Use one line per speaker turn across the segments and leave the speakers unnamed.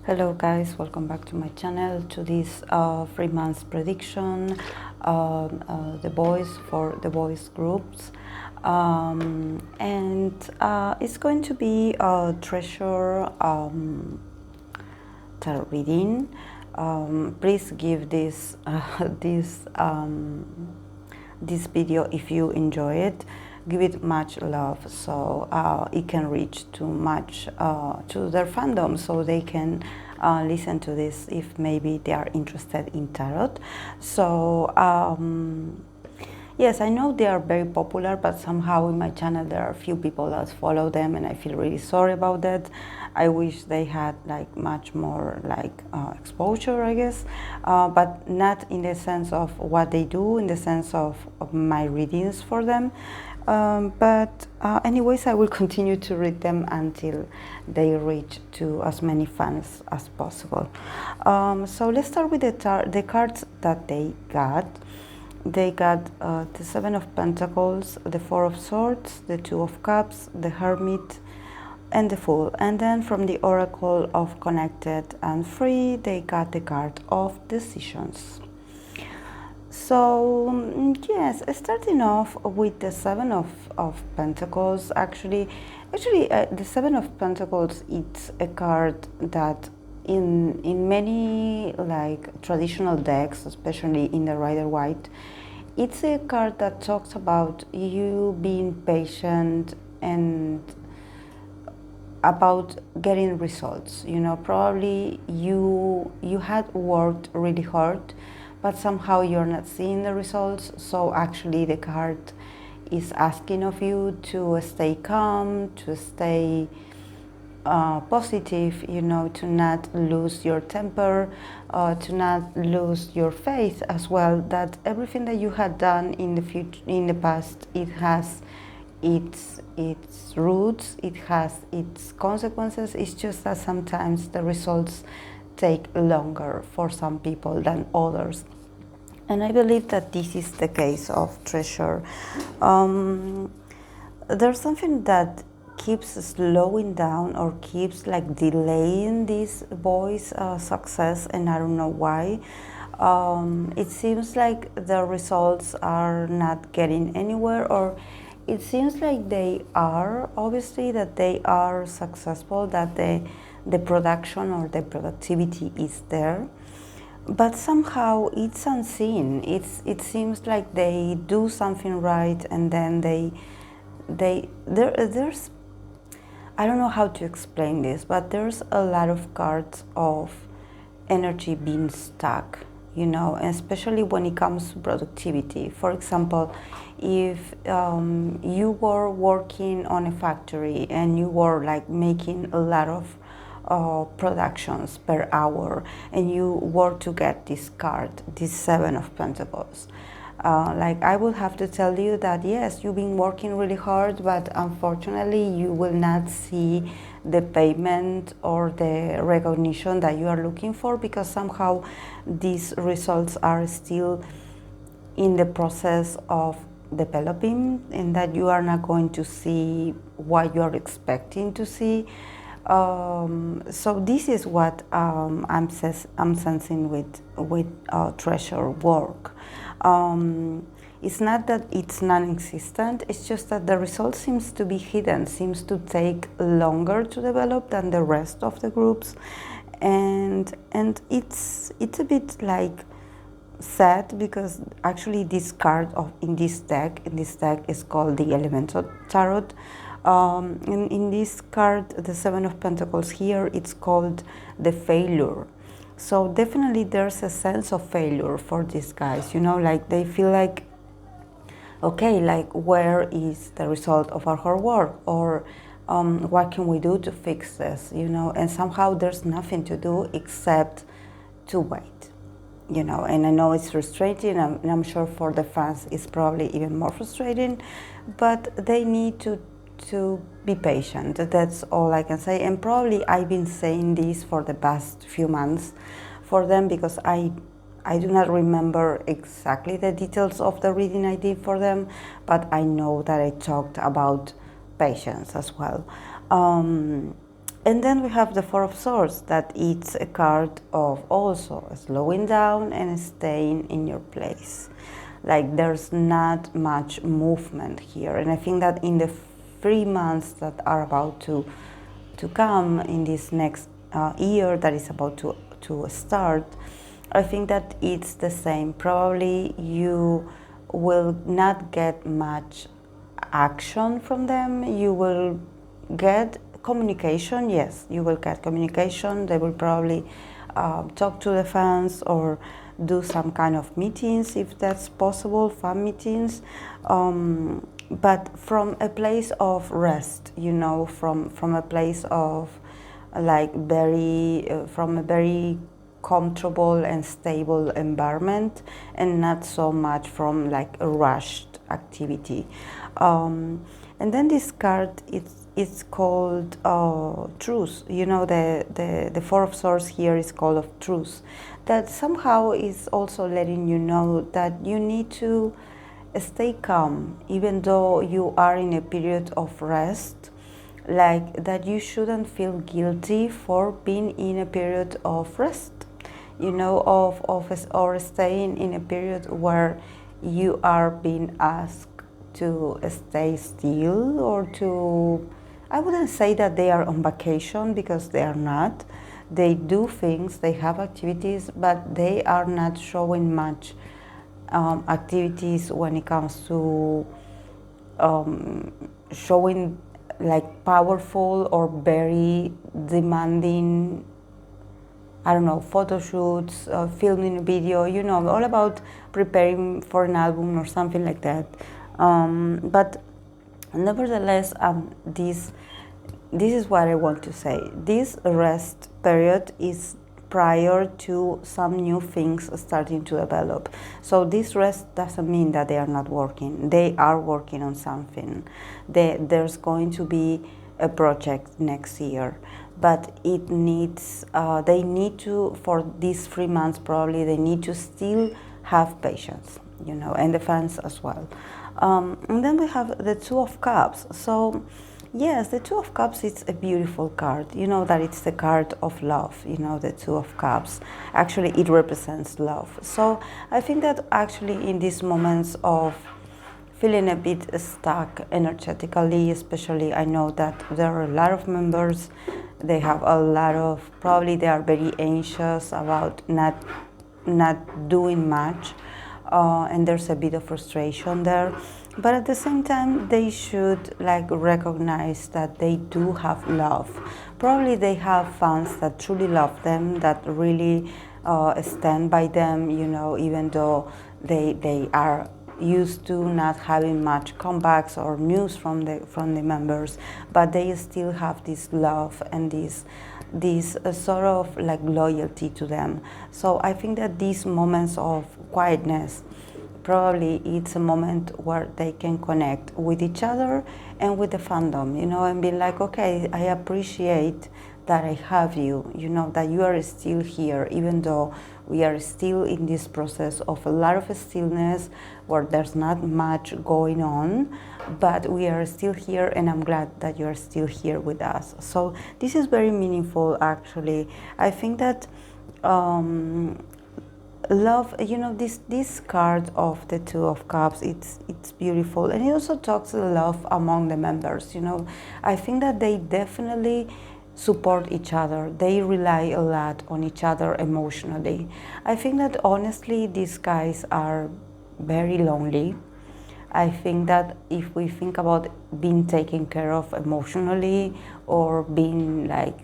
Hello guys, welcome back to my channel, to this 3 months prediction, the voice for the voice groups, and it's going to be a treasure tarot reading. Please give this this video, if you enjoy it, give it much love, so it can reach to much to their fandom, so they can listen to this if maybe they are interested in tarot. So yes, I know they are very popular, but somehow in my channel there are a few people that follow them, and I feel really sorry about that. I wish they had like much more like exposure, I guess, but not in the sense of what they do, in the sense of my readings for them. But anyways, I will continue to read them until they reach to as many fans as possible. So let's start with the cards that they got. They got the Seven of Pentacles, the Four of Swords, the Two of Cups, the Hermit, and the Fool. And then from the Oracle of Connected and Free, they got the card of Decisions. So yes, starting off with the Seven of Pentacles, actually the Seven of Pentacles, it's a card that in many like traditional decks, especially in the Rider-Waite, it's a card that talks about you being patient and about getting results. You know, probably you had worked really hard, but somehow you're not seeing the results. So actually the card is asking of you to stay calm, to stay positive, you know, to not lose your temper, to not lose your faith as well, that everything that you had done in the future, in the past, it has its roots, it has its consequences. It's just that sometimes the results take longer for some people than others. And I believe that this is the case of Treasure. There's something that keeps slowing down or keeps like delaying this boy's success, and I don't know why. It seems like the results are not getting anywhere, or it seems like they are, obviously, that they are successful, that the production or the productivity is there, but somehow it's unseen. It seems like they do something right, and then there's, I don't know how to explain this, but there's a lot of cards of energy being stuck, you know, especially when it comes to productivity. For example, if you were working on a factory and you were like making a lot of productions per hour, and you were to get this card, this Seven of Pentacles, like I will have to tell you that yes, you've been working really hard, but unfortunately you will not see the payment or the recognition that you are looking for, because somehow these results are still in the process of developing, and that you are not going to see what you are expecting to see. So this is what I'm sensing with Treasure work. It's not that it's non-existent, it's just that the result seems to be hidden, seems to take longer to develop than the rest of the groups, and it's a bit like sad, because actually this card in this deck is called the Elemental Tarot. In this card, the Seven of Pentacles here, it's called the Failure. So definitely there's a sense of failure for these guys, you know, like they feel like, okay, like where is the result of our hard work, or what can we do to fix this, you know, and somehow there's nothing to do except to wait, you know. And I know it's frustrating, and I'm sure for the fans it's probably even more frustrating, but they need to be patient. That's all I can say. And probably I've been saying this for the past few months for them, because I do not remember exactly the details of the reading I did for them, but I know that I talked about patience as well. And then we have the Four of Swords, that it's a card of also slowing down and staying in your place. Like there's not much movement here. And I think that in the 3 months that are about to come in this next year that is about to start, I think that it's the same. Probably you will not get much action from them. You will get communication, yes, you will get communication. They will probably talk to the fans or do some kind of meetings if that's possible, fan meetings. But from a place of rest, you know, from a place of like from a very comfortable and stable environment, and not so much from like a rushed activity. And then this card, it's called truth. You know, the Four of Swords here is called of truth. That somehow is also letting you know that you need to stay calm, even though you are in a period of rest. Like that you shouldn't feel guilty for being in a period of rest, you know, or staying in a period where you are being asked to stay still, or to, I wouldn't say that they are on vacation, because they are not. They do things, they have activities, but they are not showing much activities when it comes to showing like powerful or very demanding, I don't know, photo shoots, filming a video, you know, all about preparing for an album or something like that. But nevertheless, this is what I want to say. This rest period is prior to some new things starting to develop. So this rest doesn't mean that they are not working. They are working on something. There's going to be a project next year, but it needs, they need to, for these 3 months probably, they need to still have patience, you know, and the fans as well. And then we have the Two of Cups. So yes, the Two of Cups is a beautiful card. You know that it's the card of love, you know, the Two of Cups. Actually, it represents love. So I think that actually in these moments of feeling a bit stuck energetically, especially, I know that there are a lot of members, they have a lot of, probably they are very anxious about not doing much. And there's a bit of frustration there, but at the same time they should like recognize that they do have love. Probably they have fans that truly love them, that really stand by them, you know, even though they are used to not having much comebacks or news from the members, but they still have this love and this sort of like loyalty to them. So I think that these moments of quietness, probably it's a moment where they can connect with each other and with the fandom, you know, and be like, okay, I appreciate that I have you, you know, that you are still here, even though we are still in this process of a lot of stillness where there's not much going on, but we are still here, and I'm glad that you are still here with us. So this is very meaningful, actually. I think that love, you know, this card of the Two of Cups, it's beautiful, and it also talks love among the members, you know. I think that they definitely support each other. They rely a lot on each other emotionally. I think that honestly these guys are very lonely. I think that if we think about being taken care of emotionally, or being like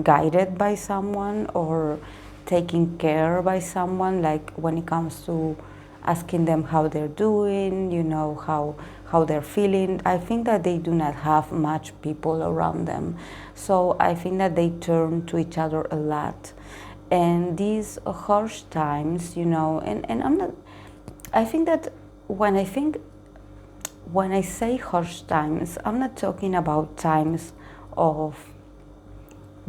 guided by someone, or taken care by someone, like when it comes to asking them how they're doing, you know, how they're feeling, I think that they do not have much people around them. So I think that they turn to each other a lot. And these harsh times, you know, and I'm not, I think that when I say harsh times, I'm not talking about times of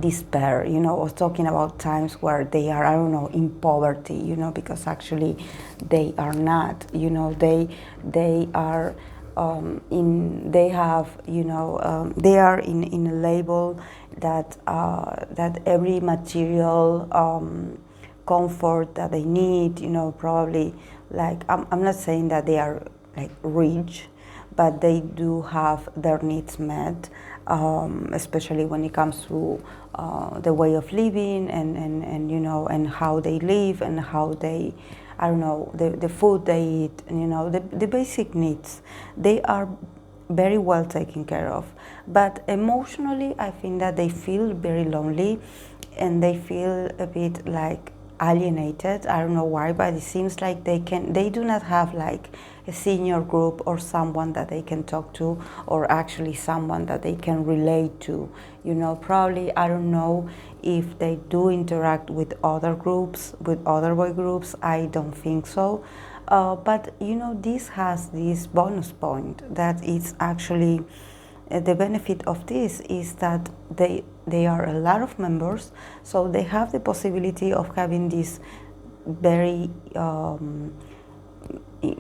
despair, you know, or talking about times where they are, I don't know, in poverty, you know, because actually they are not, you know, they are they have, you know, they are in a label, that every material comfort that they need, probably, like, I'm not saying that they are like rich, but they do have their needs met, especially when it comes to the way of living, and how they live, and how they, I don't know, the food they eat, and the basic needs. They are very well taken care of. But emotionally, I think that they feel very lonely, and they feel a bit like alienated. I don't know why, but it seems like they do not have like a senior group or someone that they can talk to, or actually someone that they can relate to. Probably, I don't know if they do interact with other groups, with other boy groups. I don't think so. But this has this bonus point that it's actually the benefit of this is that they are a lot of members, so they have the possibility of having these very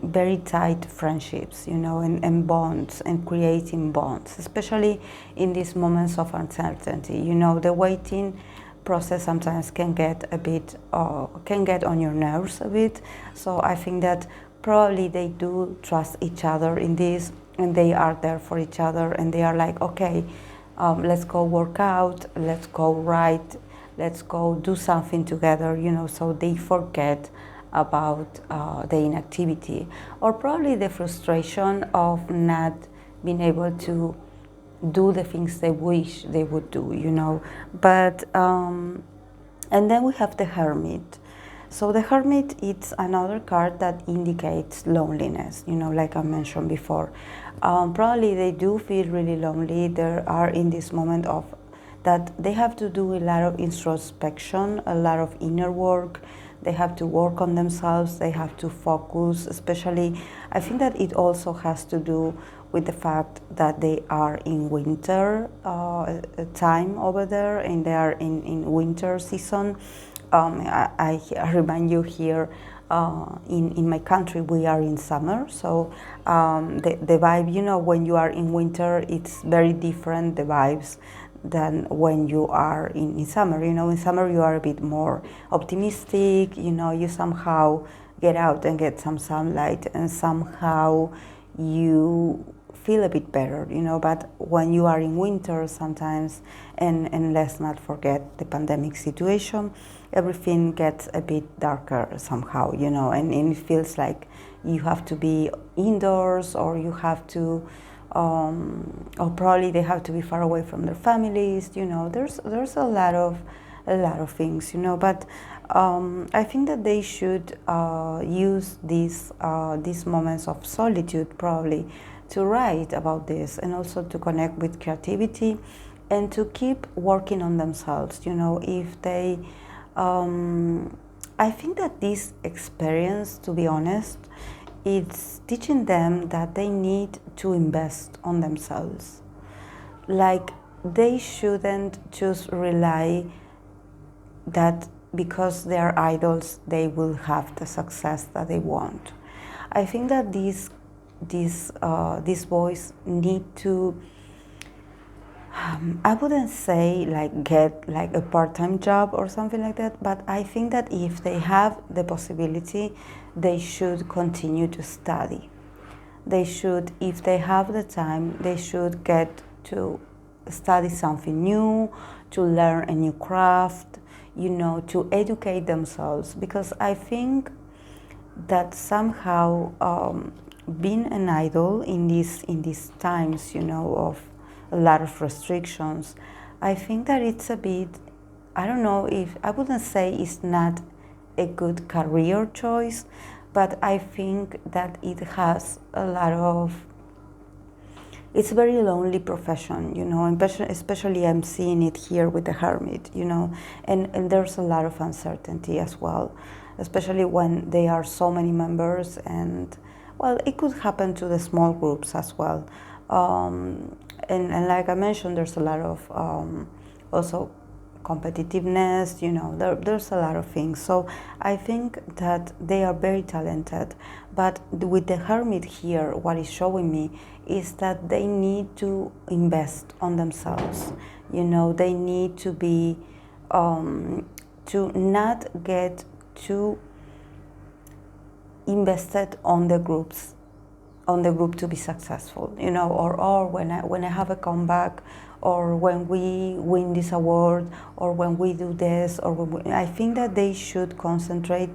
very tight friendships, and bonds, and creating bonds, especially in these moments of uncertainty. The waiting process sometimes can get a bit, can get on your nerves a bit. So I think that probably they do trust each other in this, and they are there for each other, and they are like, okay, let's go work out, let's go write, let's go do something together, so they forget about the inactivity, or probably the frustration of not being able to do the things they wish they would do. But and then we have the Hermit. So the Hermit, it's another card that indicates loneliness, like I mentioned before. Probably they do feel really lonely. They are in this moment of that they have to do a lot of introspection, a lot of inner work. They have to work on themselves. They have to focus, especially. I think that it also has to do with the fact that they are in winter time over there, and they are in winter season. I remind you here, in my country, we are in summer, so the vibe, when you are in winter, it's very different, the vibes, than when you are in summer. In summer you are a bit more optimistic, you somehow get out and get some sunlight, and somehow you feel a bit better, but when you are in winter sometimes, and let's not forget the pandemic situation, everything gets a bit darker somehow, and it feels like you have to be indoors, or you have to or probably they have to be far away from their families. There's a lot of things, but I think that they should use these moments of solitude probably to write about this, and also to connect with creativity, and to keep working on themselves. If they I think that this experience, to be honest, it's teaching them that they need to invest on themselves. Like, they shouldn't just rely that because they're idols they will have the success that they want. I think that these boys need to, I wouldn't say like get like a part-time job or something like that, but I think that if they have the possibility, they should continue to study. They should, if they have the time, they should get to study something new, to learn a new craft, to educate themselves. Because I think that somehow being an idol in these times, of a lot of restrictions, I think that it's a bit, I don't know, if I wouldn't say it's not a good career choice, but I think that it has a lot of, it's a very lonely profession, and especially I'm seeing it here with the Hermit, and there's a lot of uncertainty as well, especially when there are so many members, and well, it could happen to the small groups as well. And like I mentioned, there's a lot of also competitiveness, there's a lot of things. So I think that they are very talented, but with the Hermit here, what is showing me is that they need to invest on themselves. You know, they need to be to not get too invested on the group to be successful, you know, or when I have a comeback, or when we win this award, or when we do this, or I think that they should concentrate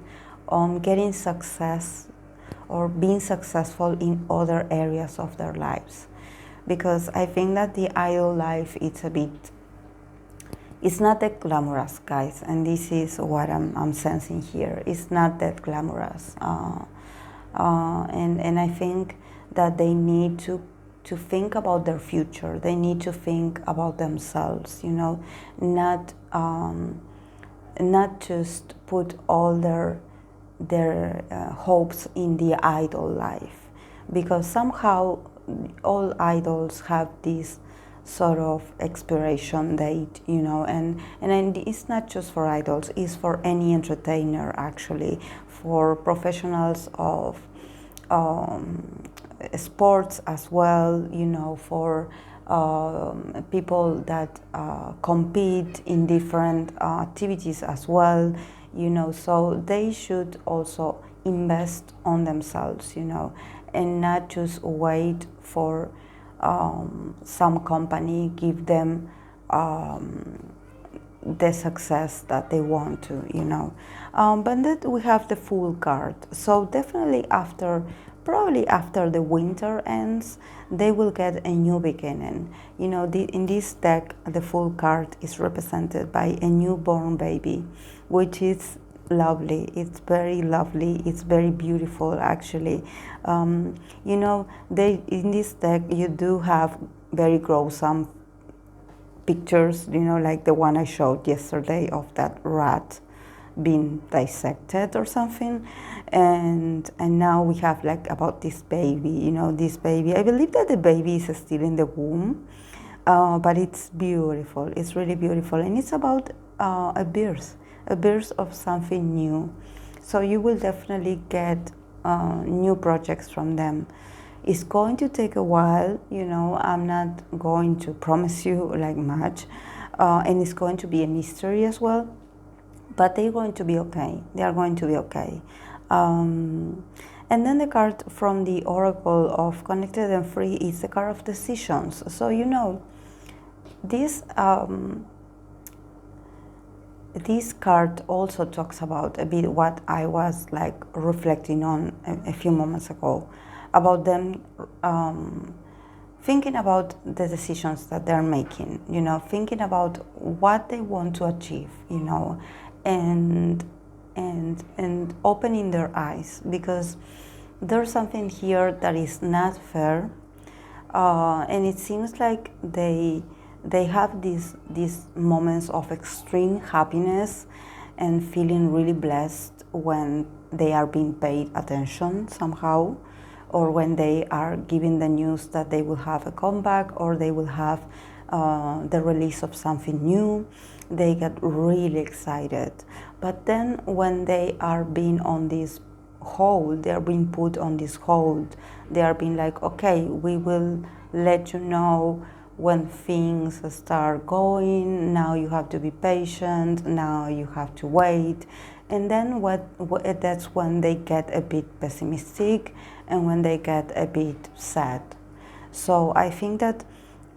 on getting success or being successful in other areas of their lives, because I think that the idol life, it's not that glamorous, guys, and this is what I'm sensing here. It's not that glamorous, and I think that they need to think about their future. They need to think about themselves, you know, not just put all their hopes in the idol life, because somehow all idols have this sort of expiration date, you know, and it's not just for idols, it's for any entertainer, actually, for professionals of sports as well, you know, for people that compete in different activities as well, you know, so they should also invest on themselves, you know, and not just wait for some company give them the success that they want to, you know. But then we have the Fool card. So definitely probably after the winter ends, they will get a new beginning. You know, in this deck, the Fool card is represented by a newborn baby, which is lovely. It's very lovely. It's very beautiful, actually. You know, in this deck you do have very gruesome pictures, you know, like the one I showed yesterday of that rat being dissected or something, and now we have like about this baby, you know, this baby. I believe that the baby is still in the womb, but it's beautiful. It's really beautiful, and it's about a birth of something new. So you will definitely get new projects from them. It's going to take a while, you know. I'm not going to promise you like much, and it's going to be a mystery as well, but they're going to be okay. They are going to be okay. And then the card from the Oracle of Connected and Free is the card of decisions. So, you know, this card also talks about a bit what I was like reflecting on a few moments ago, about them thinking about the decisions that they're making, you know, thinking about what they want to achieve, you know, and opening their eyes, because there's something here that is not fair, and it seems like they have these moments of extreme happiness and feeling really blessed when they are being paid attention somehow, or when they are given the news that they will have a comeback, or they will have the release of something new. They get really excited. But then when they are being on this hold, they are being put on this hold, they are being like, okay, we will let you know when things start going, now you have to be patient, now you have to wait. And then that's when they get a bit pessimistic, and when they get a bit sad. So I think that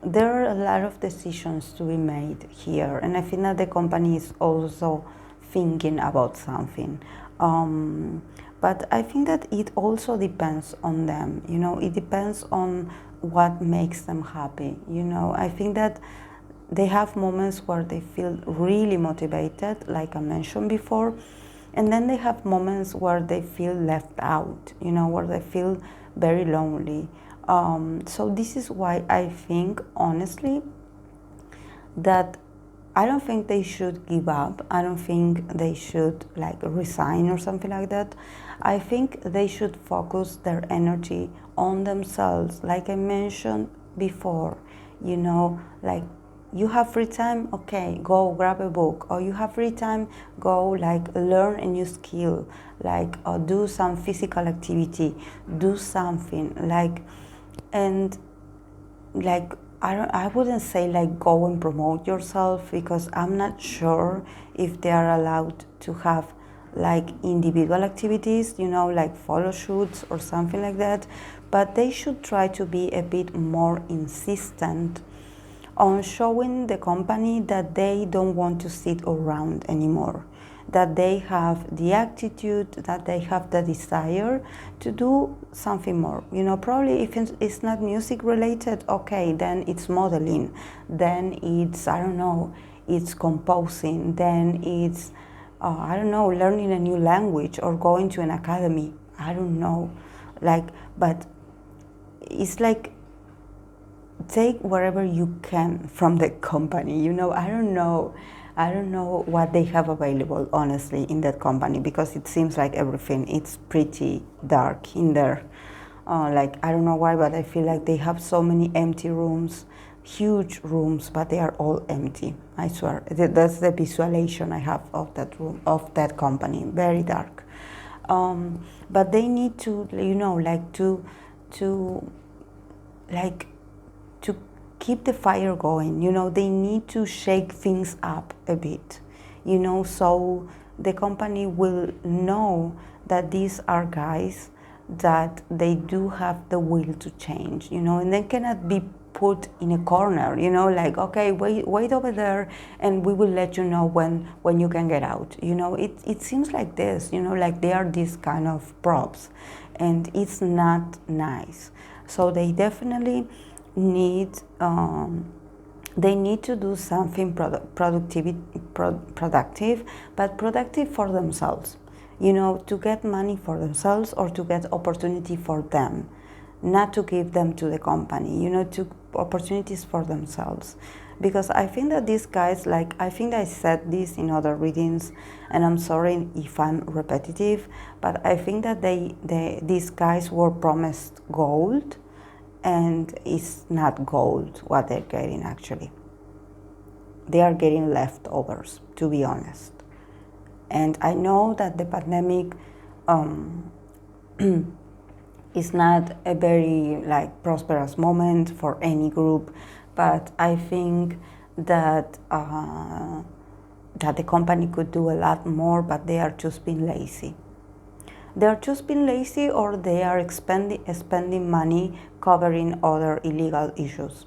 there are a lot of decisions to be made here, and I think that the company is also thinking about something. But I think that it also depends on them, you know, it depends on what makes them happy, you know. I think that they have moments where they feel really motivated, like I mentioned before, and then they have moments where they feel left out, you know, where they feel very lonely. So this is why I think, honestly, that I don't think they should give up. I don't think they should like resign or something like that. I think they should focus their energy on themselves, like I mentioned before, you know, like you have free time, okay, go grab a book, or you have free time, go like learn a new skill, like do some physical activity, do something like, and like I wouldn't say like go and promote yourself, because I'm not sure if they are allowed to have like individual activities, you know, like photo shoots or something like that. But they should try to be a bit more insistent on showing the company that they don't want to sit around anymore, that they have the attitude, that they have the desire to do something more. You know, probably if it's not music related, okay, then it's modeling, then it's, I don't know, it's composing, then it's, I don't know, learning a new language or going to an academy. I don't know. Like, but it's like, take whatever you can from the company. You know, I don't know what they have available, honestly, in that company, because it seems like everything it's pretty dark in there. Like, I don't know why, but I feel like they have so many empty rooms, huge rooms, but they are all empty. I swear, that's the visualization I have of that room, of that company. Very dark. But they need to, you know, like to like to keep the fire going. You know, they need to shake things up a bit, you know, so the company will know that these are guys that they do have the will to change, you know, and they cannot be put in a corner, you know, like, okay, wait over there and we will let you know when you can get out. You know, it seems like this, you know, like they are these kind of props, and it's not nice. So they definitely need they need to do something productive, but productive for themselves, you know, to get money for themselves or to get opportunity for them, not to give them to the company, you know, to opportunities for themselves. Because I think that these guys, like, I think I said this in other readings, and I'm sorry if I'm repetitive, but I think that these guys were promised gold, and it's not gold what they're getting. Actually, they are getting leftovers, to be honest. And I know that the pandemic is not a very like prosperous moment for any group, but I think that that the company could do a lot more, but they are just being lazy. They're just being lazy, or they are spending money covering other illegal issues.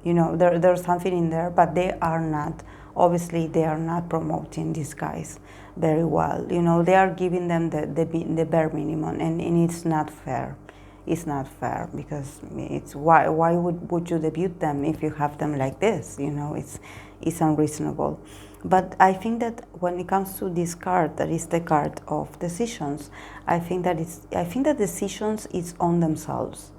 You know, there's something in there, but they are not, obviously, they are not promoting these guys very well. You know, they are giving them the bare minimum, and it's not fair. It's not fair, because it's why would you debut them if you have them like this? You know, it's unreasonable. But I think that when it comes to this card, that is the card of decisions, I think that decisions is on themselves.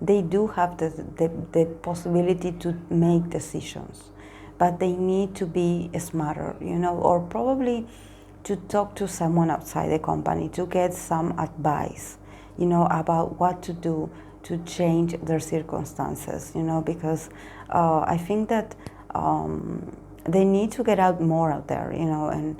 They do have the possibility to make decisions, but they need to be smarter, you know, or probably to talk to someone outside the company to get some advice, you know, about what to do to change their circumstances, you know, because I think that they need to get out more out there, you know, and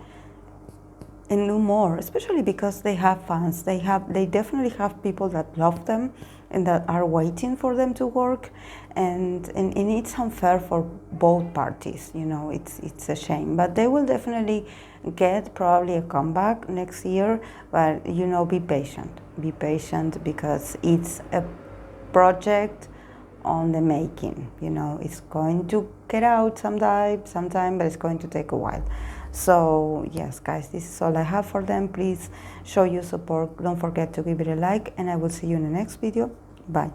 do more, especially because they have fans. They definitely have people that love them and that are waiting for them to work, and it's unfair for both parties, you know. It's a shame, but they will definitely get probably a comeback next year. But you know, be patient, because it's a project on the making, you know. It's going to get out sometime, but it's going to take a while. So yes, guys, this is all I have for them. Please show your support. Don't forget to give it a like, and I will see you in the next video. Bye.